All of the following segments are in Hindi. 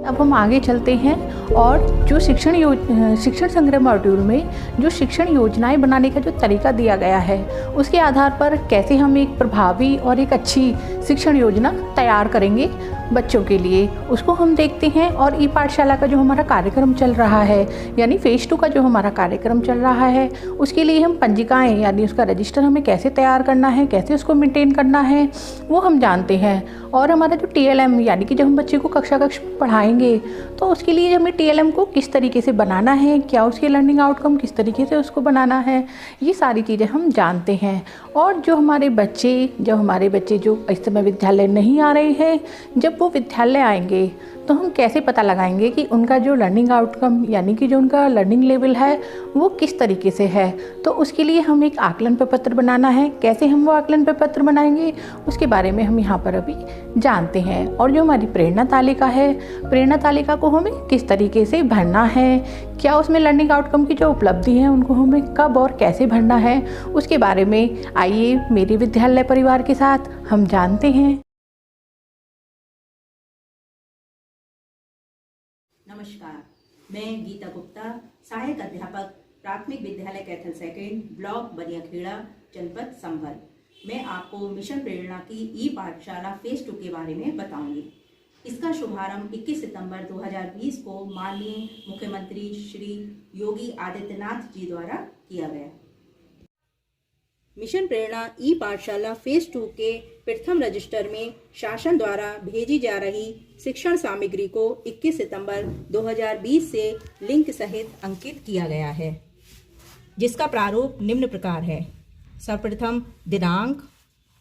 अब हम आगे चलते हैं और जो शिक्षण संग्रह मॉड्यूल में जो शिक्षण योजनाएं बनाने का जो तरीका दिया गया है उसके आधार पर कैसे हम एक प्रभावी और एक अच्छी शिक्षण योजना तैयार करेंगे बच्चों के लिए, उसको हम देखते हैं। और ई पाठशाला का जो हमारा कार्यक्रम चल रहा है यानी फेज़ 2 का जो हमारा कार्यक्रम चल रहा है उसके लिए हम पंजिकाएं यानी उसका रजिस्टर हमें कैसे तैयार करना है, कैसे उसको मेंटेन करना है वो हम जानते हैं। और हमारा जो TLM यानी कि जब हम बच्चे को कक्षा पढ़ाएंगे तो उसके लिए हमें TLM को किस तरीके से बनाना है, क्या उसके लर्निंग आउटकम किस तरीके से उसको बनाना है, ये सारी चीज़ें हम जानते हैं। और जो हमारे बच्चे जो इस समय विद्यालय नहीं आ रहे हैं, जब वो विद्यालय आएंगे तो हम कैसे पता लगाएंगे कि उनका जो लर्निंग आउटकम यानी कि जो उनका लर्निंग लेवल है वो किस तरीके से है। तो उसके लिए हम एक आकलन प्रपत्र बनाना है। कैसे हम वो आकलन प्रपत्र बनाएंगे उसके बारे में हम यहाँ पर अभी जानते हैं। और जो हमारी प्रेरणा तालिका है, प्रेरणा तालिका को हमें किस तरीके से भरना है, क्या उसमें लर्निंग आउटकम की जो उपलब्धि है उनको हमें कब और कैसे भरना है, उसके बारे में आइए मेरे विद्यालय परिवार के साथ हम जानते हैं। नमस्कार, मैं गीता गुप्ता, सहायक अध्यापक प्राथमिक विद्यालय कैथल सेकेंड, ब्लॉक बनियाखेड़ा, जनपद संभल। मैं आपको मिशन प्रेरणा की ई पाठशाला फेज़ 2 के बारे में बताऊंगी। इसका शुभारंभ 21 सितंबर 2020 को माननीय मुख्यमंत्री श्री योगी आदित्यनाथ जी द्वारा किया गया। मिशन प्रेरणा ई पाठशाला फेज़ 2 के प्रथम रजिस्टर में शासन द्वारा भेजी जा रही शिक्षण सामग्री को 21 सितंबर 2020 से लिंक सहित अंकित किया गया है, जिसका प्रारूप निम्न प्रकार है। सर्वप्रथम दिनांक,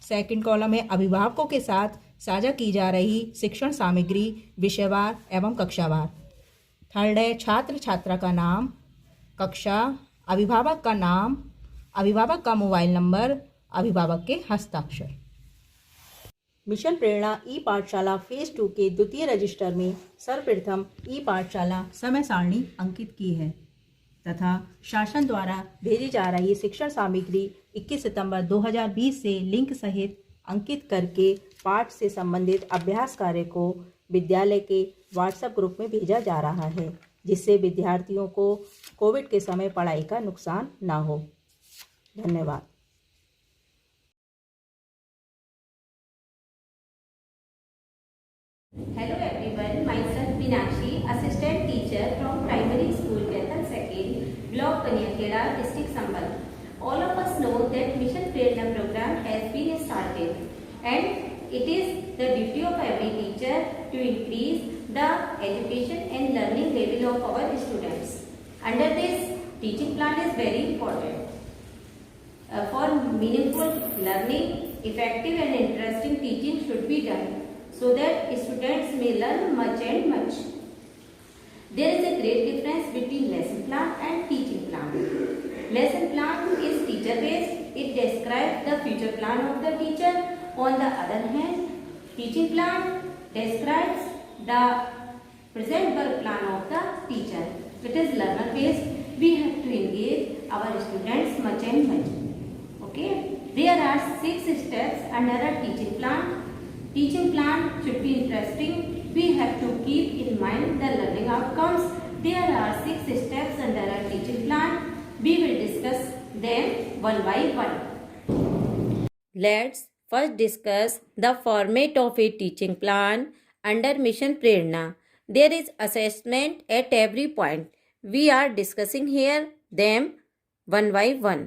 सेकंड कॉलम है अभिभावकों के साथ साझा की जा रही शिक्षण सामग्री विषयवार एवं कक्षावार। थर्ड है छात्र छात्रा का नाम, कक्षा, अभिभावक का नाम, अभिभावक का मोबाइल नंबर, अभिभावक के हस्ताक्षर। मिशन प्रेरणा ई पाठशाला फेज़ 2 के द्वितीय रजिस्टर में सर्वप्रथम ई पाठशाला समय सारणी अंकित की है तथा शासन द्वारा भेजी जा रही शिक्षण सामग्री 21 सितंबर 2020 से लिंक सहित अंकित करके पाठ से संबंधित अभ्यास कार्य को विद्यालय के व्हाट्सएप ग्रुप में भेजा जा रहा है, जिससे विद्यार्थियों को कोविड के समय पढ़ाई का नुकसान ना हो। धन्यवाद। Hello everyone, myself Meenakshi, assistant teacher from primary school Bethel Second, block Baniyakheda, district Sambhal. All of us know that Mission Prerna program has been started and it is the duty of every teacher to increase the education and learning level of our students. Under this, teaching plan is very important. For meaningful learning, effective and interesting teaching should be done so that students may learn much and much. There is a great difference between lesson plan and teaching plan. Lesson plan is teacher based. It describes the future plan of the teacher. On the other hand, teaching plan describes the present work plan of the teacher. It is learner based. We have to engage our students much and much. Okay. There are 6 steps under a teaching plan. Teaching plan should be interesting. We have to keep in mind the learning outcomes. There are 6 steps under a teaching plan. We will discuss them one by one. Let's first discuss the format of a teaching plan under Mission Prerna. There is assessment at every point. We are discussing here them one by one.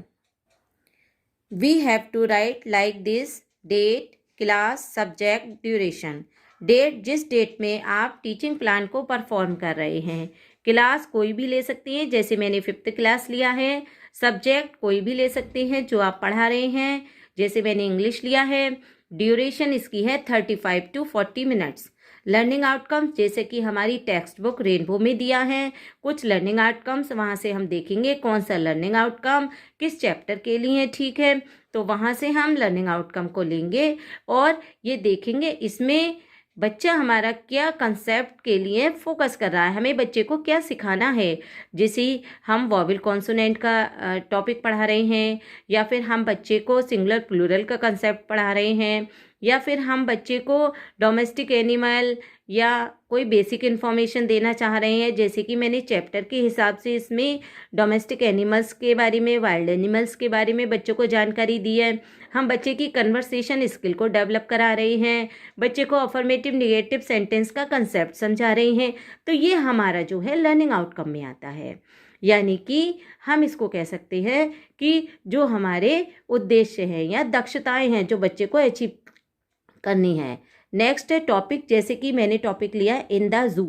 We have to write like this: date, class, subject, duration. Date, जिस डेट में आप टीचिंग प्लान को परफॉर्म कर रहे हैं। क्लास कोई भी ले सकती हैं, जैसे मैंने 5th क्लास लिया है। सब्जेक्ट कोई भी ले सकते हैं जो आप पढ़ा रहे हैं, जैसे मैंने इंग्लिश लिया है। ड्यूरेशन इसकी है 35 to 40 मिनट्स। लर्निंग आउटकम्स, जैसे कि हमारी टेक्स्ट बुक रेनबो में दिया है कुछ लर्निंग आउटकम्स, वहाँ से हम देखेंगे कौन सा लर्निंग आउटकम किस चैप्टर के लिए ठीक है, तो वहाँ से हम लर्निंग आउटकम को लेंगे और ये देखेंगे इसमें बच्चा हमारा क्या कंसेप्ट के लिए फोकस कर रहा है, हमें बच्चे को क्या सिखाना है। जैसे हम वॉवेल कॉन्सोनेंट का टॉपिक पढ़ा रहे हैं या फिर हम बच्चे को सिंगुलर प्लूरल का कंसेप्ट पढ़ा रहे हैं या फिर हम बच्चे को डोमेस्टिक एनिमल या कोई बेसिक इन्फॉर्मेशन देना चाह रहे हैं, जैसे कि मैंने चैप्टर के हिसाब से इसमें डोमेस्टिक एनिमल्स के बारे में, वाइल्ड एनिमल्स के बारे में बच्चों को जानकारी दी है। हम बच्चे की कन्वर्सेशन स्किल को डेवलप करा रहे हैं, बच्चे को अफर्मेटिव निगेटिव सेंटेंस का कंसेप्ट समझा रहे हैं। तो ये हमारा जो है लर्निंग आउटकम में आता है, यानी कि हम इसको कह सकते हैं कि जो हमारे उद्देश्य हैं या दक्षताएं हैं जो बच्चे को अचीव करनी है। नेक्स्ट है टॉपिक, जैसे कि मैंने टॉपिक लिया in the zoo,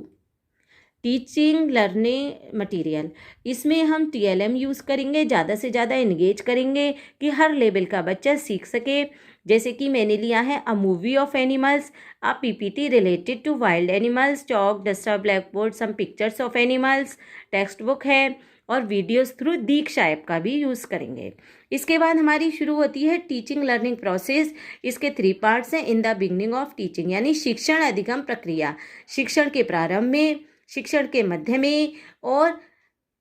teaching learning material. इसमें हम TLM यूज़ करेंगे, ज़्यादा से ज़्यादा इंगेज करेंगे कि हर लेवल का बच्चा सीख सके। जैसे कि मैंने लिया है a movie of animals, a PPT related to wild animals, chalk, duster, black board, some pictures of animals, text book है, और वीडियोस थ्रू दीक्षा ऐप का भी यूज़ करेंगे। इसके बाद हमारी शुरू होती है टीचिंग लर्निंग प्रोसेस। इसके 3 पार्ट्स हैं। In the beginning of teaching, यानी शिक्षण अधिगम प्रक्रिया, शिक्षण के प्रारंभ में, शिक्षण के मध्य में, और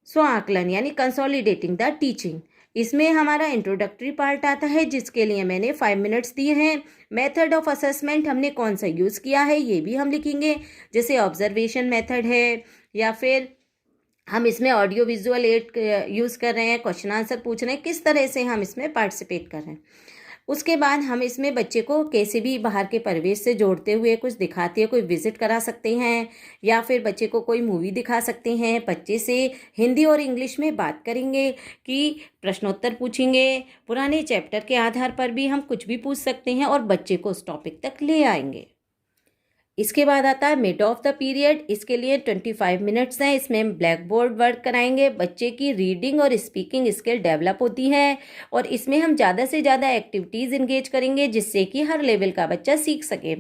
स्व आकलन यानी कंसोलिडेटिंग द टीचिंग। इसमें हमारा इंट्रोडक्टरी पार्ट आता है, जिसके लिए मैंने 5 मिनट्स दिए हैं। मेथड ऑफ असेसमेंट हमने कौन सा यूज़ किया है ये भी हम लिखेंगे, जैसे ऑब्जर्वेशन मेथड है, या फिर हम इसमें ऑडियो विजुअल एड यूज़ कर रहे हैं, क्वेश्चन आंसर पूछ रहे हैं, किस तरह से हम इसमें पार्टिसिपेट कर रहे हैं। उसके बाद हम इसमें बच्चे को कैसे भी बाहर के परिवेश से जोड़ते हुए कुछ दिखाते हैं, कोई विजिट करा सकते हैं, या फिर बच्चे को कोई मूवी दिखा सकते हैं। बच्चे से हिंदी और इंग्लिश में बात करेंगे कि प्रश्नोत्तर पूछेंगे, पुराने चैप्टर के आधार पर भी हम कुछ भी पूछ सकते हैं और बच्चे को उस टॉपिक तक ले आएंगे। इसके बाद आता है मिड ऑफ द पीरियड। इसके लिए 25 मिनट्स हैं। इसमें हम ब्लैक बोर्ड वर्क कराएंगे, बच्चे की रीडिंग और स्पीकिंग स्किल डेवलप होती है, और इसमें हम ज़्यादा से ज़्यादा एक्टिविटीज़ इंगेज करेंगे जिससे कि हर लेवल का बच्चा सीख सके।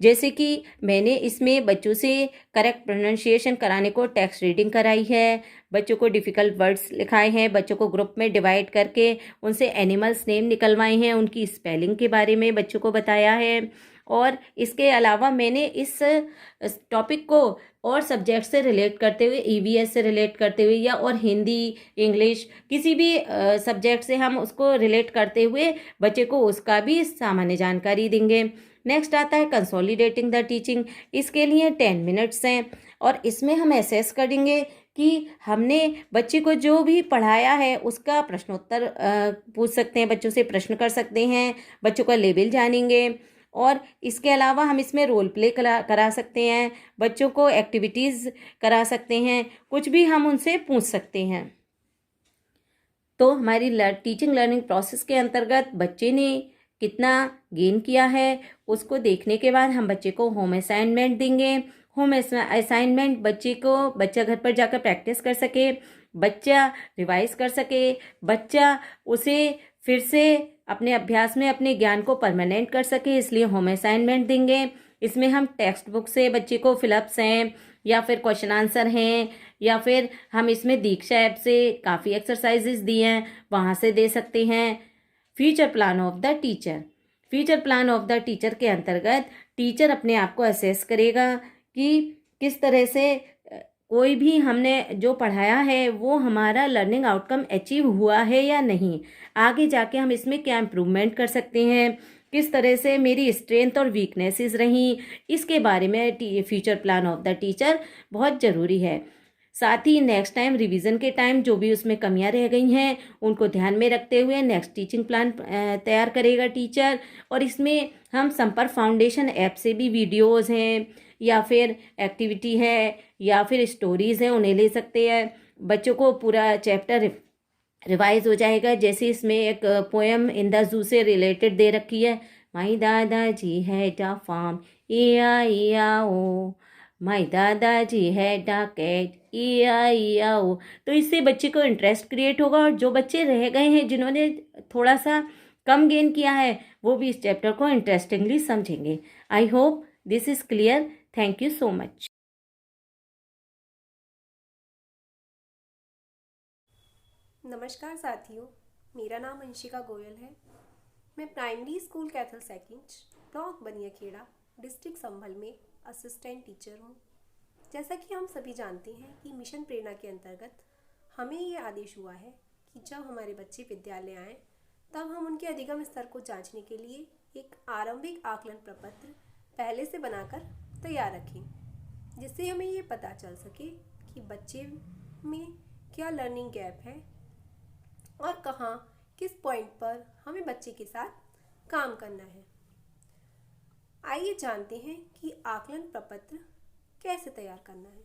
जैसे कि मैंने इसमें बच्चों से करेक्ट प्रोनाउंसिएशन कराने को टेक्स्ट रीडिंग कराई है, बच्चों को डिफ़िकल्ट वर्ड्स लिखाए हैं, बच्चों को ग्रुप में डिवाइड करके उनसे एनिमल्स नेम निकलवाए हैं, उनकी स्पेलिंग के बारे में बच्चों को बताया है। और इसके अलावा मैंने इस टॉपिक को और सब्जेक्ट से रिलेट करते हुए, EVS से रिलेट करते हुए, या और हिंदी, इंग्लिश, किसी भी सब्जेक्ट से हम उसको रिलेट करते हुए बच्चे को उसका भी सामान्य जानकारी देंगे। नेक्स्ट आता है कंसोलिडेटिंग द टीचिंग। इसके लिए 10 मिनट्स हैं, और इसमें हम एसेस करेंगे कि हमने बच्चे को जो भी पढ़ाया है उसका प्रश्नोत्तर पूछ सकते हैं, बच्चों से प्रश्न कर सकते हैं, बच्चों का लेवल जानेंगे। और इसके अलावा हम इसमें रोल प्ले करा सकते हैं, बच्चों को एक्टिविटीज़ करा सकते हैं, कुछ भी हम उनसे पूछ सकते हैं। तो हमारी टीचिंग लर्निंग प्रोसेस के अंतर्गत बच्चे ने कितना गेन किया है उसको देखने के बाद हम बच्चे को होम असाइनमेंट देंगे। होम असाइनमेंट बच्चा घर पर जाकर प्रैक्टिस कर सके, बच्चा रिवाइज कर सके, बच्चा उसे फिर से अपने अभ्यास में अपने ज्ञान को परमानेंट कर सके, इसलिए होम असाइनमेंट देंगे। इसमें हम टेक्स्ट बुक से बच्चे को फिलअप्स हैं, या फिर क्वेश्चन आंसर हैं, या फिर हम इसमें दीक्षा ऐप से काफ़ी एक्सरसाइजेज दिए हैं वहाँ से दे सकते हैं। Future plan of the teacher. Future plan of the teacher के अंतर्गत टीचर अपने आप को असेस करेगा कि किस तरह से कोई भी हमने जो पढ़ाया है वो हमारा लर्निंग आउटकम अचीव हुआ है या नहीं, आगे जाके हम इसमें क्या इम्प्रूवमेंट कर सकते हैं, किस तरह से मेरी स्ट्रेंथ और वीकनेसेस रहीं, इसके बारे में future plan of the teacher बहुत ज़रूरी है। साथ ही नेक्स्ट टाइम रिवीजन के टाइम जो भी उसमें कमियां रह गई हैं उनको ध्यान में रखते हुए नेक्स्ट टीचिंग प्लान तैयार करेगा टीचर। और इसमें हम संपर्क फाउंडेशन ऐप से भी वीडियोज़ हैं, या फिर एक्टिविटी है, या फिर स्टोरीज़ हैं, उन्हें ले सकते हैं। बच्चों को पूरा चैप्टर रिवाइज हो जाएगा। जैसे इसमें एक पोएम इन द जू से रिलेटेड दे रखी है, माई दादाजी हैड अ फार्म E-I-E-I-O, माई दादाजी हैड अ कैट E-I-E-I-O। तो इससे बच्चे को इंटरेस्ट क्रिएट होगा, और जो बच्चे रह गए हैं जिन्होंने थोड़ा सा कम गेन किया है वो भी इस चैप्टर को इंटरेस्टिंगली समझेंगे। I hope this is clear. Thank you so much. नमस्कार साथियों, मेरा नाम अंशिका गोयल है। मैं primary school Kaithal second, block Baniyakheda, district Sambhal में असिस्टेंट टीचर हूँ। जैसा कि हम सभी जानते हैं कि मिशन प्रेरणा के अंतर्गत हमें ये आदेश हुआ है कि जब हमारे बच्चे विद्यालय आएँ तब हम उनके अधिगम स्तर को जांचने के लिए एक आरंभिक आकलन प्रपत्र पहले से बनाकर तैयार रखें, जिससे हमें ये पता चल सके कि बच्चे में क्या लर्निंग गैप है और कहाँ किस पॉइंट पर हमें बच्चे के साथ काम करना है। आइए जानते हैं कि आकलन प्रपत्र कैसे तैयार करना है।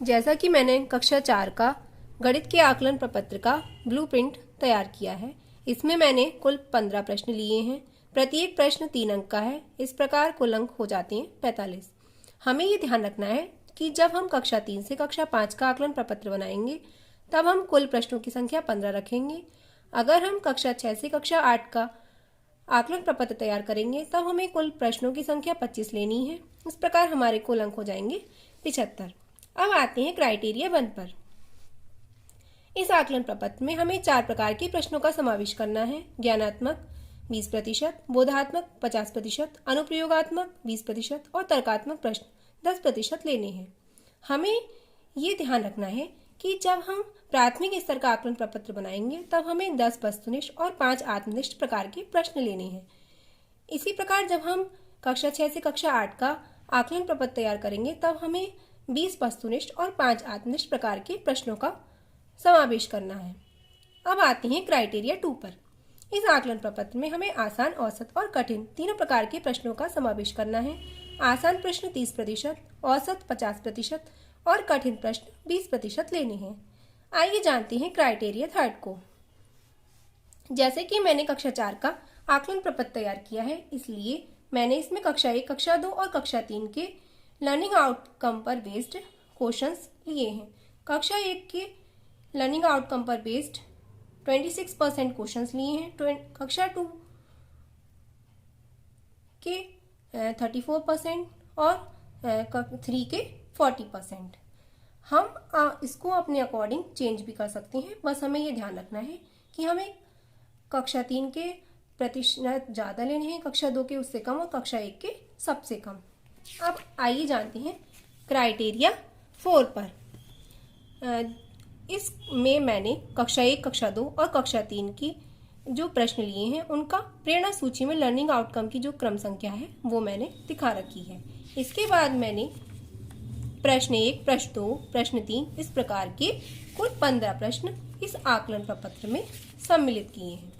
जैसा कि मैंने कक्षा 4 का गणित के आकलन प्रपत्र का ब्लूप्रिंट तैयार किया है, इसमें मैंने कुल 15 प्रश्न लिए हैं। प्रत्येक प्रश्न 3 अंक का है। इस प्रकार कुल अंक हो जाते हैं 45। हमें ये ध्यान रखना है कि जब हम कक्षा 3 से कक्षा 5 का आकलन प्रपत्र बनाएंगे तब हम कुल प्रश्नों की संख्या 15 रखेंगे। अगर हम कक्षा 6 से कक्षा 8 का आकलन प्रपत्र तैयार करेंगे तब हमें कुल प्रश्नों की संख्या 25 लेनी है। इस प्रकार हमारे कुल अंक हो जाएंगे 75। अब आते हैं क्राइटेरिया 1 पर। इस आकलन प्रपत्र में हमें 4 प्रकार के प्रश्नों का समावेश करना है। ज्ञानात्मक 20%, बोधात्मक 50%, अनुप्रयोगात्मक 20% और तर्कात्मक प्रश्न 10% लेने हैं। हमें ये ध्यान रखना है कि जब हम प्राथमिक स्तर का आकलन प्रपत्र बनाएंगे तब हमें 10 वस्तुनिष्ठ और 5 आत्मनिष्ठ प्रकार के प्रश्न लेने हैं। इसी प्रकार जब हम कक्षा 6 से कक्षा 8 का आकलन प्रपत्र तैयार करेंगे तब हमें 20 वस्तुनिष्ठ और 5 आत्मनिष्ठ प्रकार के प्रश्नों का समावेश करना है। अब आते हैं क्राइटेरिया 2 पर। इस आकलन प्रपत्र में हमें आसान, औसत और कठिन तीनों प्रकार के प्रश्नों का समावेश करना है। आसान प्रश्न 30%, औसत 50% और कठिन प्रश्न 20% लेने हैं। आइए जानते हैं क्राइटेरिया 3 को। जैसे कि मैंने कक्षा 4 का आकलन प्रपत्र तैयार किया है, इसलिए मैंने इसमें कक्षा 1, कक्षा 2 और कक्षा 3 के लर्निंग आउटकम पर बेस्ड क्वेश्चंस लिए हैं। कक्षा 1 के लर्निंग आउटकम पर बेस्ड 26% क्वेश्चंस लिए हैं। कक्षा 2 के 34% और 3 के 40%। हम इसको अपने अकॉर्डिंग चेंज भी कर सकते हैं, बस हमें ये ध्यान रखना है कि हमें कक्षा 3 के प्रतिशत ज़्यादा लेने हैं, कक्षा 2 के उससे कम और कक्षा 1 के सबसे कम। अब आइए जानते हैं क्राइटेरिया 4 पर। इसमें मैंने कक्षा 1, कक्षा 2 और कक्षा 3 की जो प्रश्न लिए हैं उनका प्रेरणा सूची में लर्निंग आउटकम की जो क्रम संख्या है वो मैंने दिखा रखी है। इसके बाद मैंने प्रश्न 1, प्रश्न 2, प्रश्न 3 इस प्रकार के कुल 15 प्रश्न इस आकलन प्रपत्र में सम्मिलित किए हैं।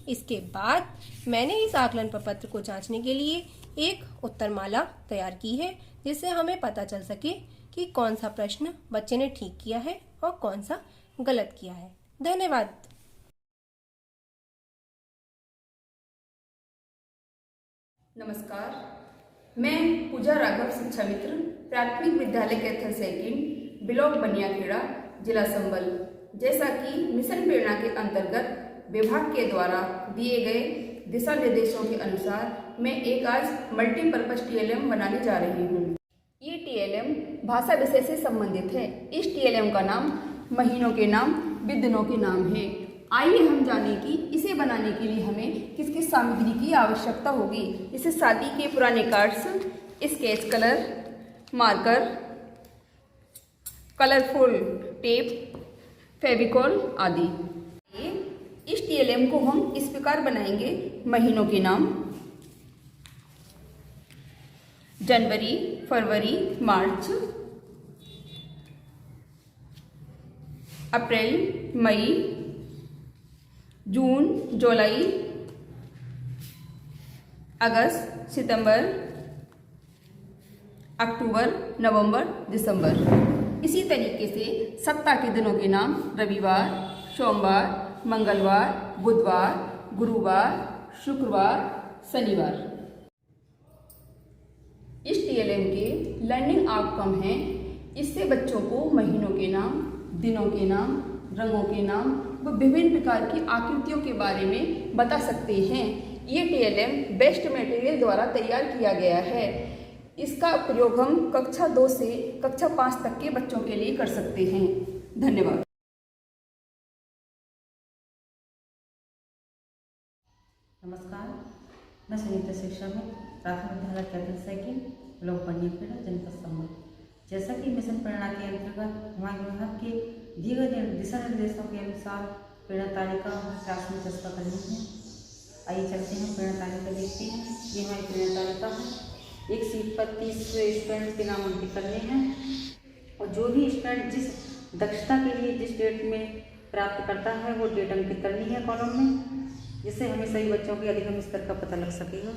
इसके बाद मैंने इस आकलन प्रपत्र को जांचने के लिए एक उत्तरमाला तैयार की है, जिससे हमें पता चल सके कि कौन सा प्रश्न बच्चे ने ठीक किया है और कौन सा गलत किया है। धन्यवाद। नमस्कार, मैं पूजा राघव, शिक्षा मित्र, प्राथमिक विद्यालय कैथल सेकंड, ब्लॉक बनियाखेड़ा, जिला संबल। जैसा कि मिशन प्रेरणा के अंतर्गत विभाग के द्वारा दिए गए दिशा निर्देशों के अनुसार मैं एक आज मल्टीपर्पज TLM बनाने जा रही हूँ। ये TLM भाषा विषय से संबंधित है। इस TLM का नाम महीनों के नाम विदिनों के नाम है। आइए हम जानें कि इसे बनाने के लिए हमें किस किस सामग्री की आवश्यकता होगी। इसे शादी के पुराने cards, sketch colour, marker, colourful tape, Fevicol आदि। इस TLM को हम इस प्रकार बनाएंगे। महीनों के नाम जनवरी, फरवरी, मार्च, अप्रैल, मई, जून, जुलाई, अगस्त, सितंबर, अक्टूबर, नवंबर, दिसंबर। इसी तरीके से सप्ताह के दिनों के नाम रविवार, सोमवार, मंगलवार, बुधवार, गुरुवार, शुक्रवार, शनिवार। इस TLM के लर्निंग आउटकम हैं, इससे बच्चों को महीनों के नाम, दिनों के नाम, रंगों के नाम व विभिन्न प्रकार की आकृतियों के बारे में बता सकते हैं। ये TLM बेस्ट मटेरियल द्वारा तैयार किया गया है। इसका प्रयोग हम कक्षा 2 से कक्षा 5 तक के बच्चों के लिए कर सकते हैं। धन्यवाद। नमस्कार, मैं संगीता शिक्षा में प्राथमिक विद्यालय कैथल सेकंड, ब्लॉक बनियाखेड़ा, जनपद संबल। जैसा कि मिशन प्रेरणा के अंतर्गत हमारे विभाग के दिए गए दिशा निर्देशों के अनुसार प्रेरणा तालिका क्लास में चस्पा करनी है। आइए चलते हैं प्रेरणा तालिका देखते हैं। ये हमारी प्रेरणा तालिका है। एक सीट पर 30 स्टूडेंट्स के नाम अंकित करने हैं और जो भी स्टूडेंट जिस दक्षता के लिए जिस डेट में प्राप्त करता है वो डेट अंकित करनी है कॉलम में, जिससे हमें सभी बच्चों के अधिगम स्तर का पता लग सकेगा।